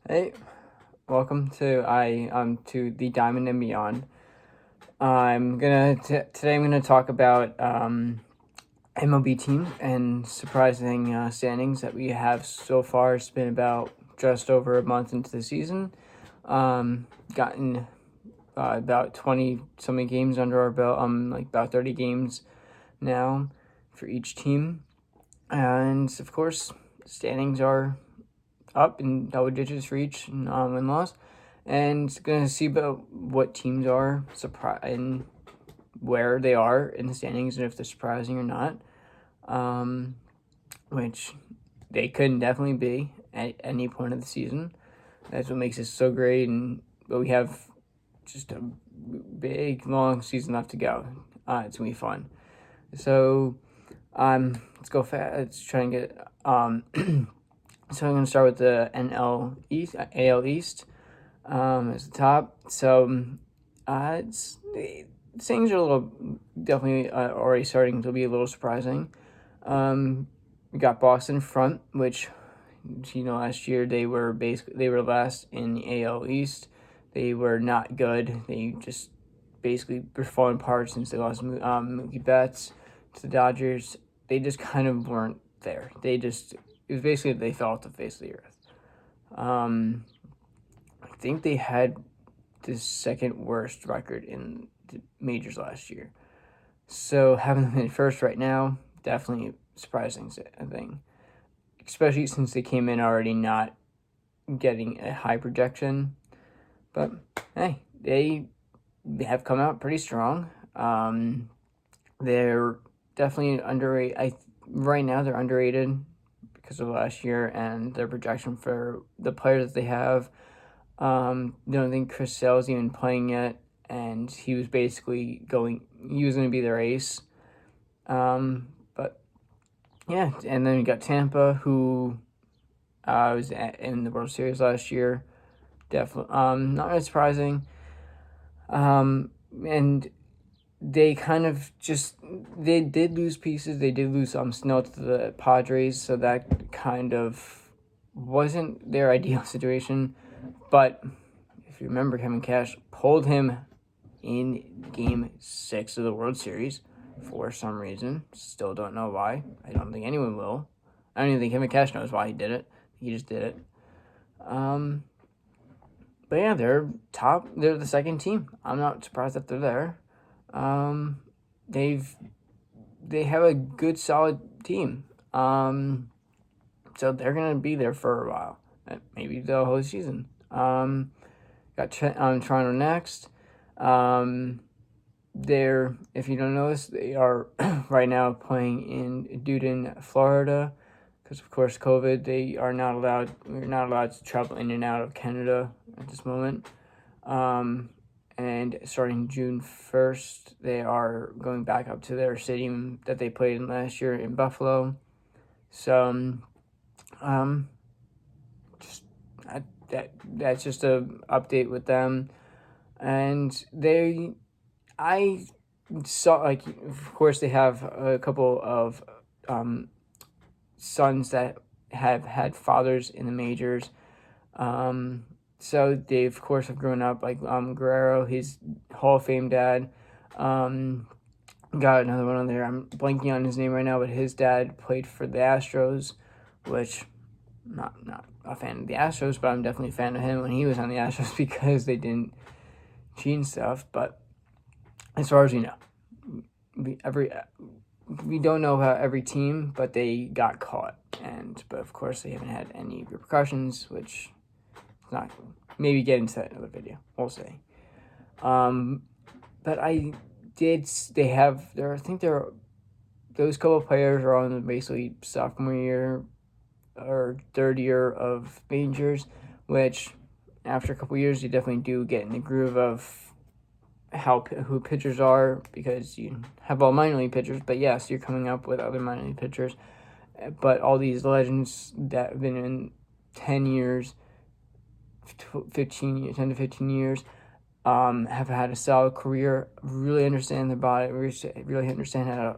Hey, welcome to the Diamond and Beyond. Today I'm gonna talk about MLB teams and surprising standings that we have so far. It's been about just over a month into the season. Gotten about 20 something games under our belt. Like about 30 games now for each team, and of course standings are up in double digits for each win loss, and gonna see about what teams are surprised and where they are in the standings and if they're surprising or not. Which they couldn't definitely be at any point of the season. That's what makes it so great, but we have just a big long season left to go. It's gonna be fun. So let's go fast. Let's try and get So I'm going to start with the AL East as the top. So things are definitely already starting to be a little surprising. We got Boston front, which last year they were last in the AL East. They were not good. They just basically were falling apart since they lost Mookie Betts to the Dodgers. They just kind of weren't there. It was basically they fell off the face of the earth. I think they had the second worst record in the majors last year. So having them in first right now, definitely surprising thing. Especially since they came in already not getting a high projection. But hey, they have come out pretty strong. They're definitely underrated. Right now they're underrated because of last year and their projection for the players that they have. Don't think Chris Sale's even playing yet, and he was basically going to be their ace. But yeah, and then we got Tampa, who was in the World Series last year. Definitely, not really surprising. And they kind of they did lose pieces. They did lose Snell to the Padres, so that kind of wasn't their ideal situation. But if you remember, Kevin Cash pulled him in Game 6 of the World Series for some reason. Still don't know why. I don't think anyone will. I don't even think Kevin Cash knows why he did it. He just did it. But yeah, they're top. They're the second team. I'm not surprised that they're there. They have a good, solid team. So they're gonna be there for a while, maybe the whole season. Got Toronto next. If you don't notice, they are right now playing in Duden, Florida, because of course COVID. We're not allowed to travel in and out of Canada at this moment. And starting June 1st, they are going back up to their stadium that they played in last year in Buffalo. So, that's just a update with them. And I saw, of course, they have a couple of sons that have had fathers in the majors. So they, of course, have grown up, like Guerrero, his Hall of Fame dad. Got another one on there. I'm blanking on his name right now, but his dad played for the Astros, which not a fan of the Astros, but I'm definitely a fan of him when he was on the Astros because they didn't cheat and stuff. But as far as we know, we don't know about every team, but they got caught, but of course they haven't had any repercussions, which is not maybe get into that in another video. We'll see. But I think those couple of players are on basically sophomore year or third year of majors, which after a couple of years you definitely do get in the groove of who pitchers are, because you have all minor league pitchers, but yes, you're coming up with other minor league pitchers. But all these legends that have been in 10 years, 10 to 15 years, have had a solid career, really understand their body, really understand what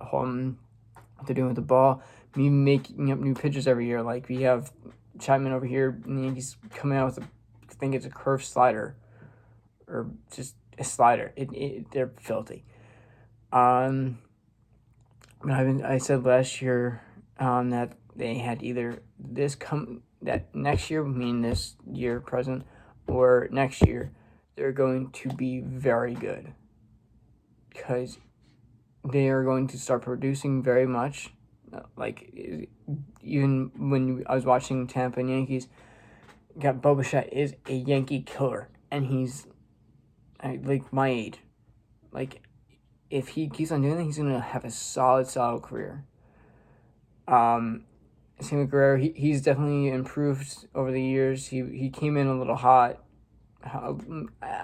they're doing with the ball, me making up new pitches every year. Like we have Chapman over here, and he's coming out with think it's a curved slider or just a slider. They're filthy. But I said last year that they had either that next year, meaning this year present, or next year, they're going to be very good because they are going to start producing very much. Like, even when I was watching Tampa and Yankees, got Bo Bichette is a Yankee killer, and he's like my age. Like, if he keeps on doing that, he's gonna have a solid career. Same with Guerrero. He's definitely improved over the years. He came in a little hot. I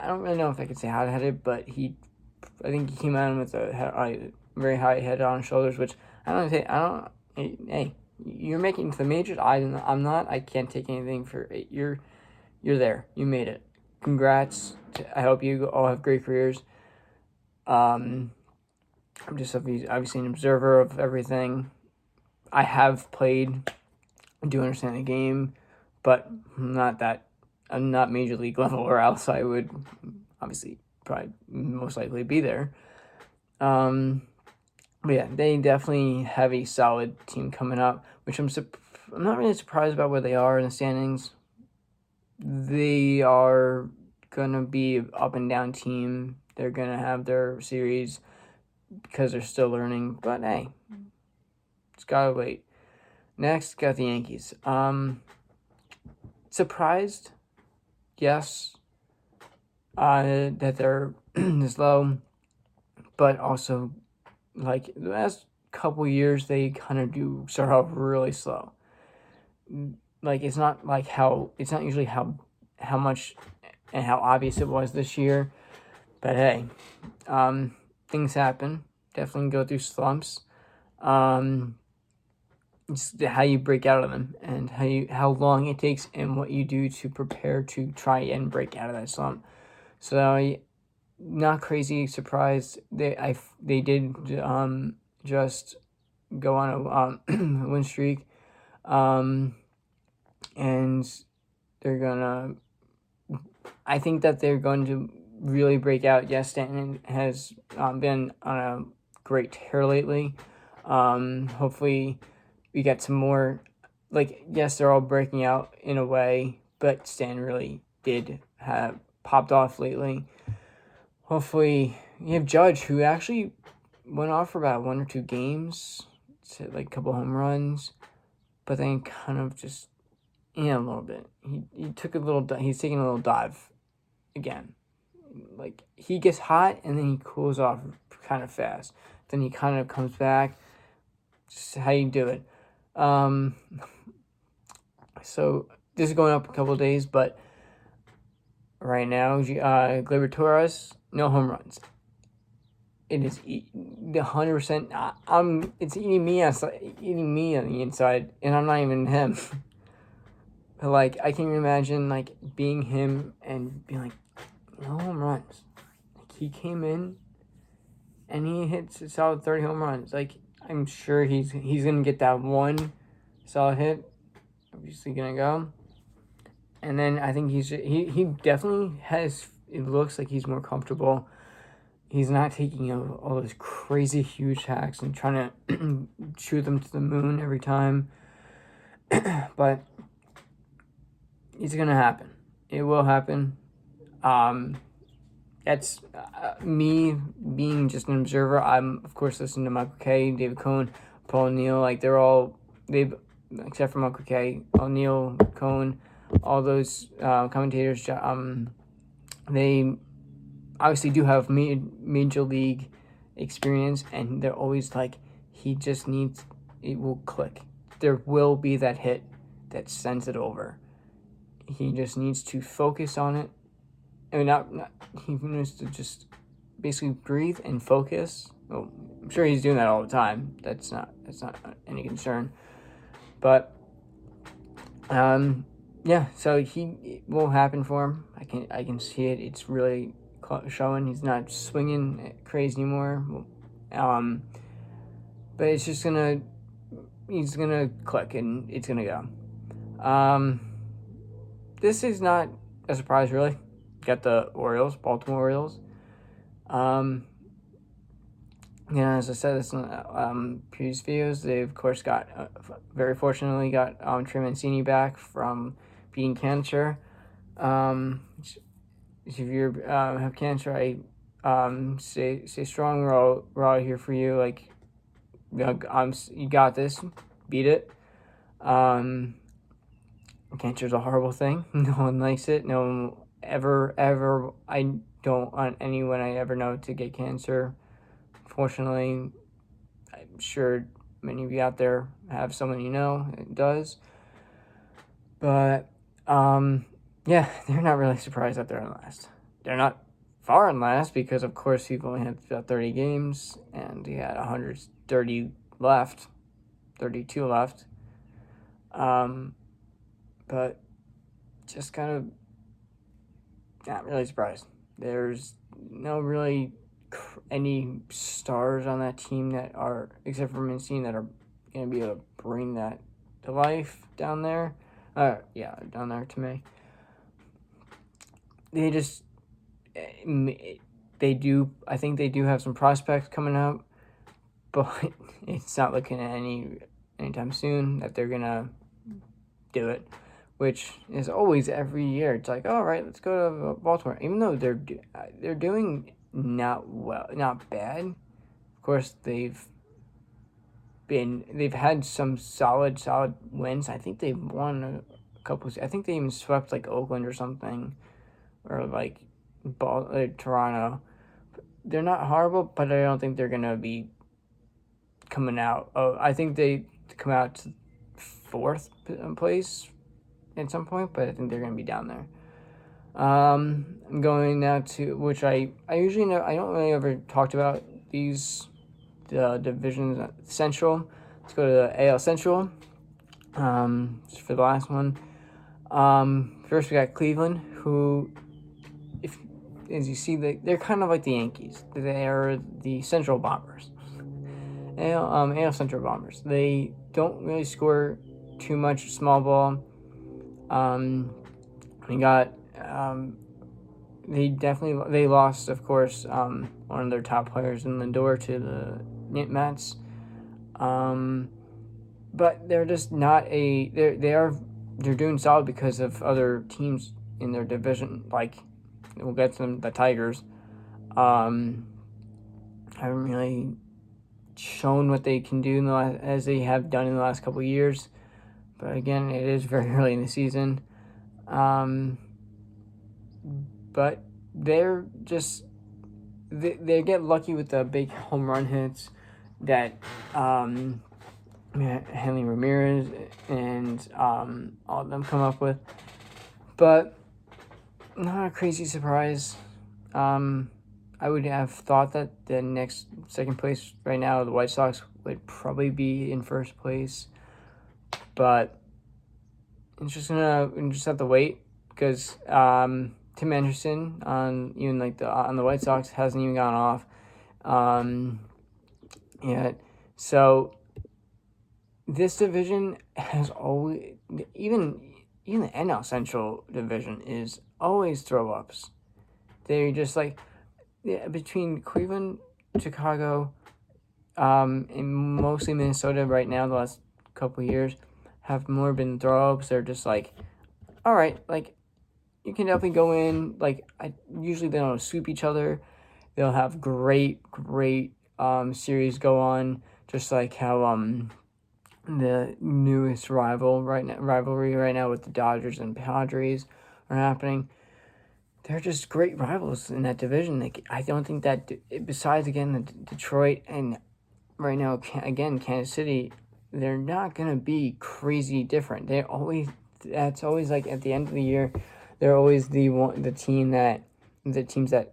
don't really know if I could say hot-headed, but I think he came in with a very high head on his shoulders, which hey, you're making it to the majors. I'm not. I can't take anything for it. You're there. You made it. Congrats. I hope you all have great careers. I'm just obviously an observer of everything. I have played. I do understand the game, but I'm not major league level, or else I would obviously probably most likely be there. But yeah, they definitely have a solid team coming up, which I'm not really surprised about where they are in the standings. They are gonna be an up and down team. They're gonna have their series because they're still learning. But hey, just gotta wait. Next, got the Yankees. Surprised, yes, that they're this low, but also, like, the last couple years, they kind of do start off really slow. Like, it's not usually how much and how obvious it was this year, but hey, things happen. Definitely go through slumps. It's how you break out of them, and how long it takes, and what you do to prepare to try and break out of that slump. So, not crazy surprised. They did just go on a win streak, and they're gonna. I think that they're going to really break out. Yes, Stanton has been on a great tear lately. Hopefully, we get some more. Like, yes, they're all breaking out in a way, but Stan really did have popped off lately. Hopefully, you have Judge, who actually went off for about 1 or 2 games, hit like a couple home runs, but then kind of just a little bit. He's taking a little dive again. Like, he gets hot and then he cools off kind of fast. Then he kind of comes back. Just how you do it. So this is going up a couple of days, but right now, Gleyber Torres, no home runs. It is 100%. It's eating me on the inside, and I'm not even him. But like, I can imagine like being him and being like, no home runs. Like, he came in, and he hits a solid 30 home runs. Like, I'm sure he's gonna get that one solid hit. Obviously gonna go, and then I think he definitely has. It looks like he's more comfortable. He's not taking all those crazy huge hacks and trying to shoot them to the moon every time. But it's gonna happen. It will happen. That's me being just an observer. I'm, of course, listening to Michael Kay, David Cohn, Paul O'Neill. Like, they've except for Michael Kay, O'Neill, Cohn, all those commentators. They obviously do have major league experience, and they're always like, it will click. There will be that hit that sends it over. He just needs to focus on it. I mean, he needs to just basically breathe and focus. Well, I'm sure he's doing that all the time. That's not any concern. But, yeah, so it will happen for him. I can see it. It's really showing. He's not swinging crazy anymore. But it's just he's gonna click, and it's gonna go. This is not a surprise, really. Got the Baltimore Orioles. As I said this in previous videos, they of course very fortunately got Trey Mancini back from beating cancer. If you have cancer, I stay strong. We're all here for you. Like, you got this. Beat it. Cancer is a horrible thing. No one likes it. No one ever. I don't want anyone I ever know to get cancer. Fortunately, I'm sure many of you out there have someone you know it does. But yeah, they're not really surprised that they're in last. They're not far in last because, of course, we've only had about 30 games and we had 130 left, 32 left. But just kind of not really surprised. There's no really any stars on that team that are, except for Mancini, that are going to be able to bring that to life down there. Down there to me. They just, they do, I think they do have some prospects coming up, but it's not looking at anytime soon that they're going to do it, which is always every year. It's like, all right, let's go to Baltimore, even though they're doing not bad. Of course, they've had some solid wins. I think they've won a couple. I think they even swept like Oakland or something, or like Toronto. They're not horrible, but I don't think they're gonna be coming out. I think they come out to fourth place at some point, but I think they're gonna be down there. I'm going now to, which I usually know. I don't really ever talked about these divisions. Central. Let's go to the AL Central. Just for the last one. First we got Cleveland, who, as you see, they're kind of like the Yankees. They are the Central Bombers. AL Central Bombers. They don't really score too much small ball. We got they lost, of course, one of their top players in Lindor to the Mets. But they're just not they're doing solid because of other teams in their division. Like, we'll get to them, the Tigers. Haven't really shown what they can do as they have done in the last couple of years. But again, it is very early in the season. But they're just they get lucky with the big home run hits that Hanley Ramirez and all of them come up with. But not a crazy surprise. I would have thought that the second place right now, the White Sox would probably be in first place. But we just have to wait because Tim Anderson on the White Sox hasn't even gone off yet. So this division has always, even the NL Central division is always throw ups. They're just like, between Cleveland, Chicago, and mostly Minnesota right now, the last couple of years, have more been throw-ups. They're just like, all right, like, you can definitely go in. Like, usually they don't sweep each other. They'll have great series go on, just like how the newest rivalry right now with the Dodgers and Padres are happening. They're just great rivals in that division. I don't think that, besides, again, the Detroit and right now, again, Kansas City, they're not going to be crazy different. That's always like at the end of the year, they're always the teams that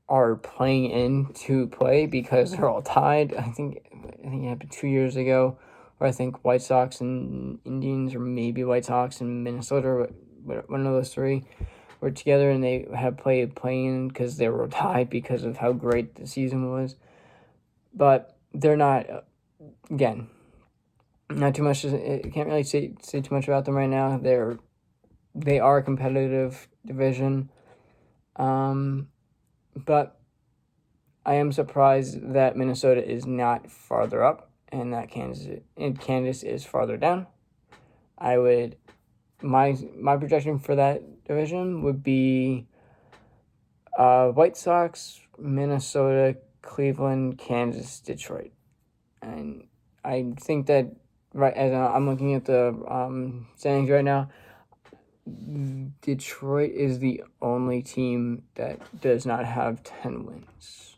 are playing in to play because they're all tied. I think it happened 2 years ago, where I think White Sox and Indians, or maybe White Sox and Minnesota, one of those three, were together and they had playing because they were tied because of how great the season was. But they're not, again, not too much. I can't really say too much about them right now. They're they are a competitive division. But I am surprised that Minnesota is not farther up and that Kansas is farther down. My projection for that division would be White Sox, Minnesota, Cleveland, Kansas, Detroit. And I think that as I'm looking at the standings right now, Detroit is the only team that does not have 10 wins.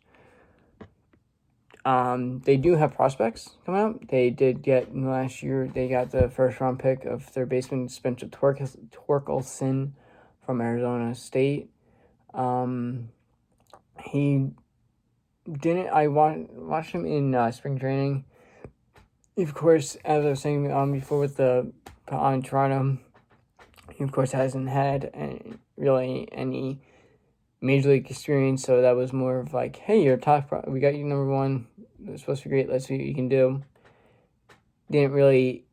They do have prospects coming up. They did get last year. They got the first round pick of third baseman Spencer Torkelson from Arizona State. He didn't. I watched him in spring training. Of course, as I was saying before with the on Toronto, he of course hasn't had any major league experience. So that was more of like, hey, you're top. We got you number one. It's supposed to be great. Let's see what you can do. Didn't really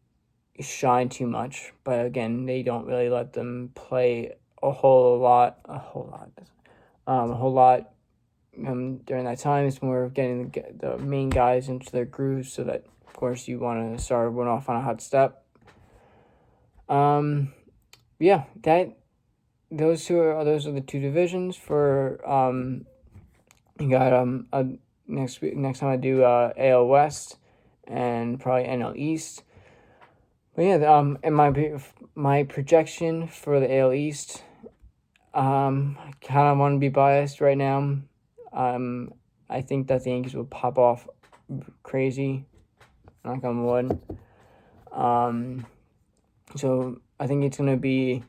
shine too much, but again, they don't really let them play a whole lot during that time. It's more of getting the main guys into their grooves, so that of course you want to start one off on a hot step. Yeah, those are the two divisions for you got next time I do AL West and probably NL East. But yeah, and my projection for the AL East, I kind of want to be biased right now. I think that the Yankees will pop off crazy. Knock on wood. So I think it's gonna be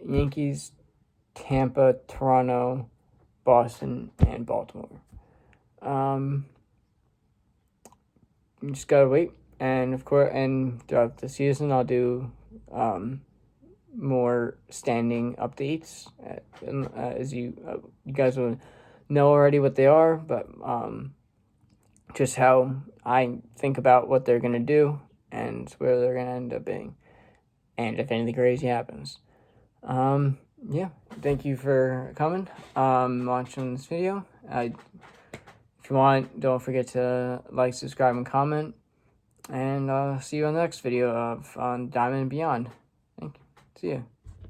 Yankees, Tampa, Toronto, Boston, and Baltimore. You just gotta wait, and of course, and throughout the season, I'll do more standing updates, as you guys will know already what they are, but just how I think about what they're gonna do and where they're gonna end up being, and if anything crazy happens. Yeah, thank you for coming, watching this video. If you want, don't forget to like, subscribe, and comment, and see you on the next video on Diamond and Beyond. Thank you. See ya.